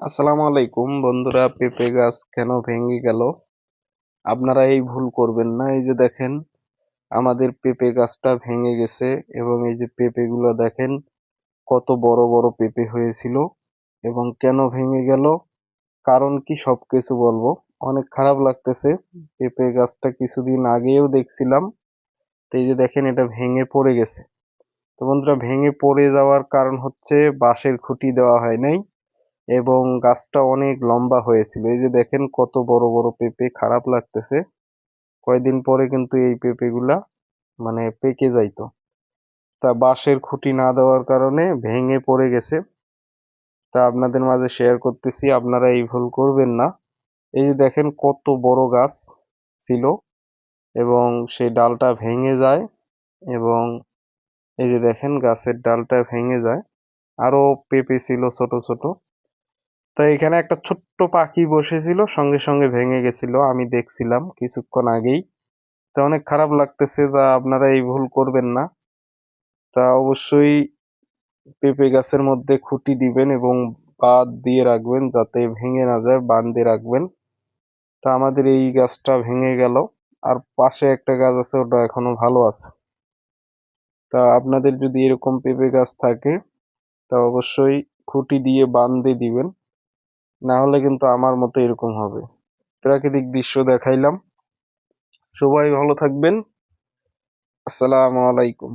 আসসালামু আলাইকুম বন্ধুরা, পেঁপে গাছ কেন ভেঙে গেল? আপনারা এই ভুল করবেন না। এই যে দেখেন, আমাদের পেঁপে গাছটা ভেঙে গেছে এবং এই যে পেঁপেগুলো দেখেন কত বড় বড় পেঁপে হয়েছিল। এবং কেন ভেঙে গেল, কারণ কি সবকিছু বলবো। অনেক খারাপ লাগতেছে। পেঁপে গাছটা কিছুদিন আগেও দেখছিলাম, তো এই যে দেখেন এটা ভেঙে পড়ে গেছে। তো বন্ধুরা, ভেঙে পড়ে যাওয়ার কারণ হচ্ছে বাঁশের খুঁটি দেওয়া হয় নাই এবং গাছটা অনেক লম্বা হয়েছিল। এই যে দেখেন কত বড় বড় পেঁপে, খারাপ লাগতেছে। কয়দিন পরে কিন্তু এই পেঁপেগুলা পেকে যাইতো। তা বাঁশের খুঁটি না দেওয়ার কারণে ভেঙে পড়ে গেছে। তা আপনাদের মাঝে শেয়ার করতেছি, আপনারা এই ভুল করবেন না। এই যে দেখেন কত বড় গাছ ছিল এবং সেই ডালটা ভেঙে যায় এবং এই যে দেখেন গাছের ডালটা ভেঙে যায়। আরো পেঁপে ছিল ছোট ছোট। তাই এখানে একটা ছোট্ট পাখি বসেছিল, সঙ্গে সঙ্গে ভেঙে গেছিল, আমি দেখছিলাম কিছুক্ষণ আগেই। তা অনেক খারাপ লাগতেছে, যা আপনারা এই ভুল করবেন না। তা অবশ্যই পেঁপে গাছের মধ্যে খুঁটি দিবেন এবং বাঁধ দিয়ে রাখবেন যাতে ভেঙে না যায়, বাঁধে রাখবেন। তা আমাদের এই গাছটা ভেঙে গেল, আর পাশে একটা গাছ আছে, ওটা এখনো ভালো আছে। তা আপনাদের যদি এরকম পেঁপে গাছ থাকে তা অবশ্যই খুঁটি দিয়ে বাঁধে দিবেন, না হলে কিন্তু আমার মতো এরকম হবে। প্রাকৃতিক দৃশ্য দেখাইলাম। সবাই ভালো থাকবেন। আসসালামু আলাইকুম।